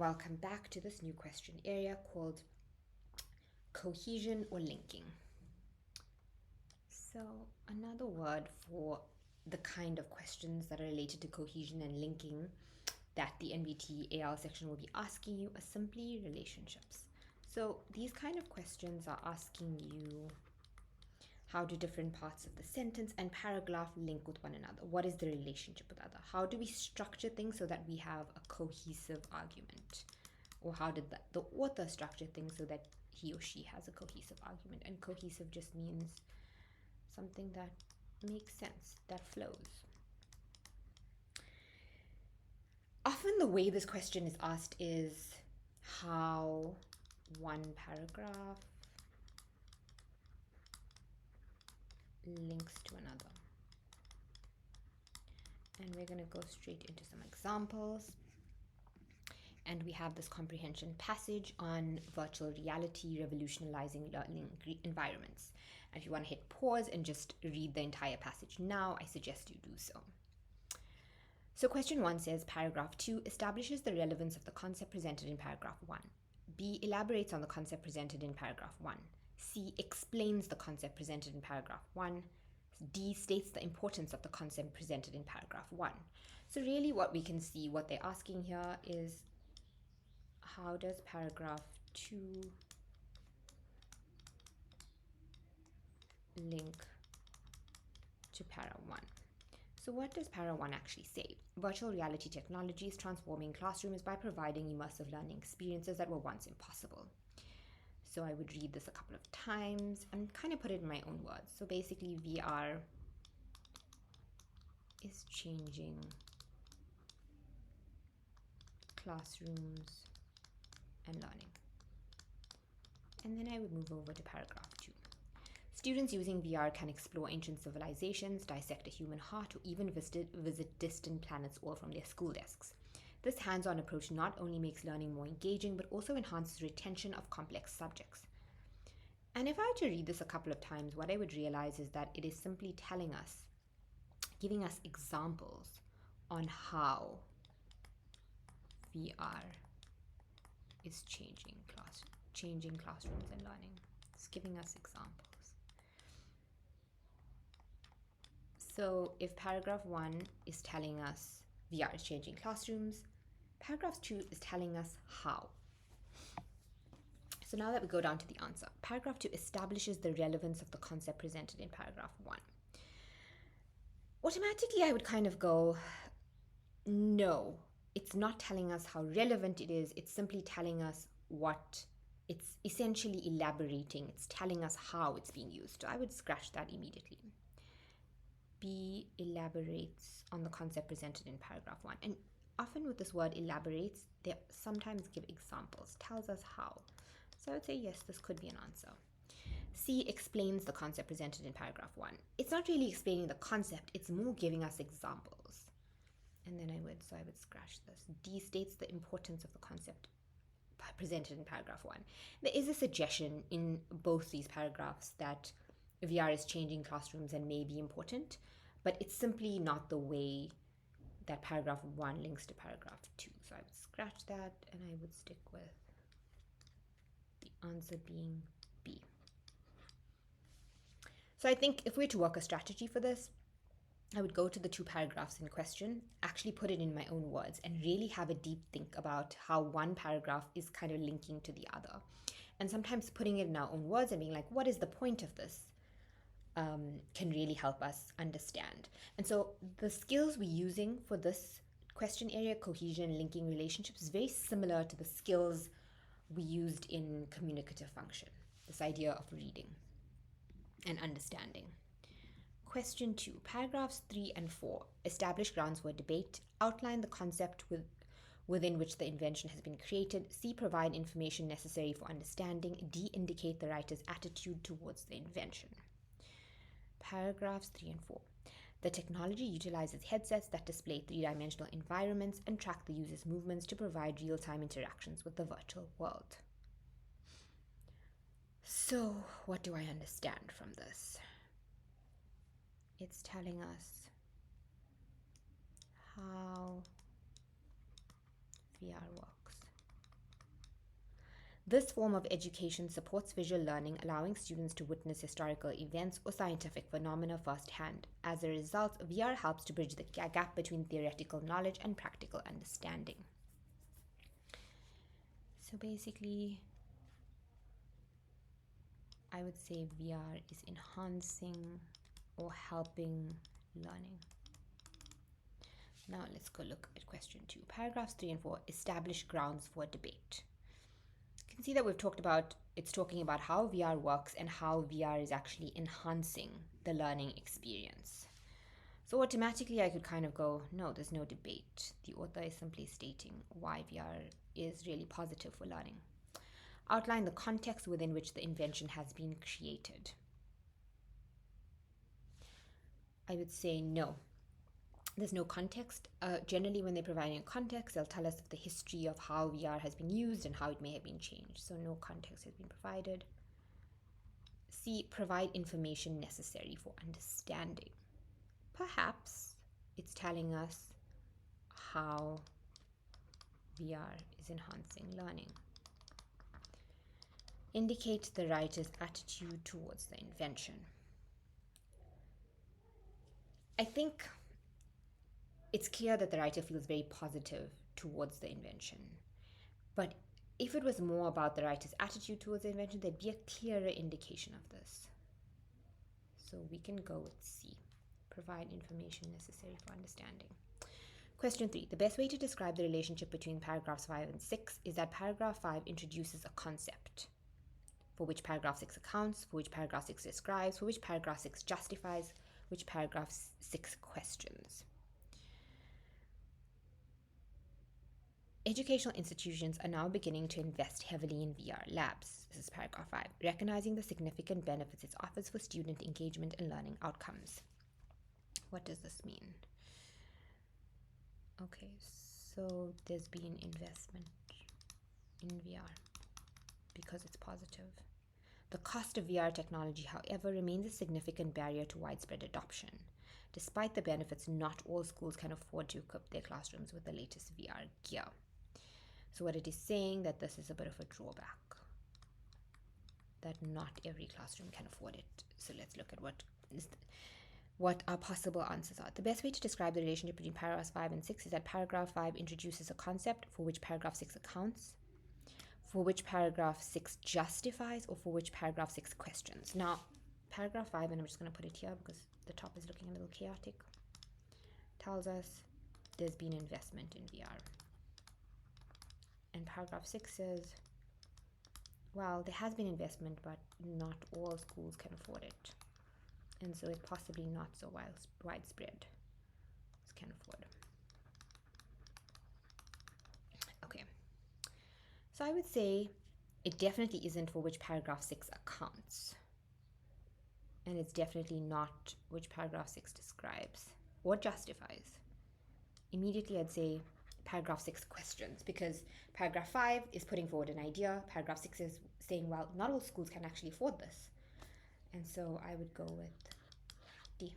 Welcome back to this new question area called cohesion or linking. So another word for the kind of questions that are related to cohesion and linking that the NBT AL section will be asking you are simply relationships. So these kind of questions are asking you, how do different parts of the sentence and paragraph link with one another? What is the relationship with other? How do we structure things so that we have a cohesive argument? Or how did the author structure things so that he or she has a cohesive argument? And cohesive just means something that makes sense, that flows. Often the way this question is asked is how one paragraph links to another. And we're going to go straight into some examples. And we have this comprehension passage on virtual reality revolutionizing learning environments. And if you want to hit pause and just read the entire passage now, I suggest you do so. So question 1 says, paragraph 2 establishes the relevance of the concept presented in paragraph 1. B elaborates on the concept presented in paragraph 1. C explains the concept presented in paragraph 1. D states the importance of the concept presented in paragraph 1. So really what we can see, what they're asking here is, how does paragraph 2 link to para 1? So what does para 1 actually say? Virtual reality technology is transforming classrooms by providing immersive learning experiences that were once impossible. So I would read this a couple of times and kind of put it in my own words. So basically VR is changing classrooms and learning. And then I would move over to paragraph 2. Students using VR can explore ancient civilizations, dissect a human heart, or even visit distant planets all from their school desks. This hands-on approach not only makes learning more engaging, but also enhances retention of complex subjects. And if I were to read this a couple of times, what I would realize is that it is simply telling us, giving us examples on how VR is changing classrooms and learning. It's giving us examples. So if paragraph 1 is telling us VR is changing classrooms, paragraph 2 is telling us how. So now that we go down to the answer, paragraph 2 establishes the relevance of the concept presented in paragraph 1. Automatically, I would kind of go, no, it's not telling us how relevant it is. It's simply telling us what it's essentially elaborating. It's telling us how it's being used. So I would scratch that immediately. B elaborates on the concept presented in paragraph 1. And often with this word elaborates, they sometimes give examples, tells us how. So I would say, yes, this could be an answer. C explains the concept presented in paragraph 1. It's not really explaining the concept, it's more giving us examples. And then I would scratch this. D states the importance of the concept presented in paragraph 1. There is a suggestion in both these paragraphs that VR is changing classrooms and may be important, but it's simply not the way that paragraph 1 links to paragraph 2. So I would scratch that and I would stick with the answer being B. So I think if we were to work a strategy for this, I would go to the 2 paragraphs in question, actually put it in my own words, and really have a deep think about how one paragraph is kind of linking to the other. And sometimes putting it in our own words and being like, what is the point of this? Can really help us understand. And so the skills we're using for this question area, cohesion, linking relationships, is very similar to the skills we used in communicative function, this idea of reading and understanding. Question 2, paragraphs 3 and 4 establish grounds for debate, outline the concept within which the invention has been created, C provide information necessary for understanding, D indicate the writer's attitude towards the invention. Paragraphs 3 and 4. The technology utilizes headsets that display three-dimensional environments and track the user's movements to provide real-time interactions with the virtual world. So, what do I understand from this? It's telling us how VR works. This form of education supports visual learning, allowing students to witness historical events or scientific phenomena firsthand. As a result, VR helps to bridge the gap between theoretical knowledge and practical understanding. So basically, I would say VR is enhancing or helping learning. Now let's go look at question 2. Paragraphs 3 and 4 establish grounds for debate. You can see that we've talked about, it's talking about how VR works and how VR is actually enhancing the learning experience. So automatically I could kind of go, no, there's no debate. The author is simply stating why VR is really positive for learning. Outline the context within which the invention has been created. I would say no. There's no context. Generally, when they're providing a context, they'll tell us of the history of how VR has been used and how it may have been changed. So no context has been provided. C, provide information necessary for understanding. Perhaps it's telling us how VR is enhancing learning. Indicate the writer's attitude towards the invention. I think it's clear that the writer feels very positive towards the invention. But if it was more about the writer's attitude towards the invention, there'd be a clearer indication of this. So we can go with C. Provide information necessary for understanding. Question 3. The best way to describe the relationship between paragraphs 5 and 6 is that paragraph 5 introduces a concept for which paragraph 6 accounts, for which paragraph 6 describes, for which paragraph 6 justifies, which paragraph 6 questions. Educational institutions are now beginning to invest heavily in VR labs. This is paragraph 5, recognizing the significant benefits it offers for student engagement and learning outcomes. What does this mean? Okay, so there's been investment in VR because it's positive. The cost of VR technology, however, remains a significant barrier to widespread adoption. Despite the benefits, not all schools can afford to equip their classrooms with the latest VR gear. So what it is saying that this is a bit of a drawback, that not every classroom can afford it. So let's look at what our possible answers are. The best way to describe the relationship between paragraphs 5 and 6 is that paragraph 5 introduces a concept for which paragraph 6 accounts, for which paragraph 6 justifies, or for which paragraph 6 questions. Now, paragraph 5, and I'm just going to put it here because the top is looking a little chaotic, tells us there's been investment in VR. And paragraph 6 says, well, there has been investment, but not all schools can afford it. And so it's possibly not so widespread as can afford. Okay. So I would say it definitely isn't for which paragraph 6 accounts. And it's definitely not which paragraph 6 describes or justifies. Immediately I'd say paragraph 6 questions, because paragraph 5 is putting forward an idea. Paragraph 6 is saying, well, not all schools can actually afford this. And so I would go with D.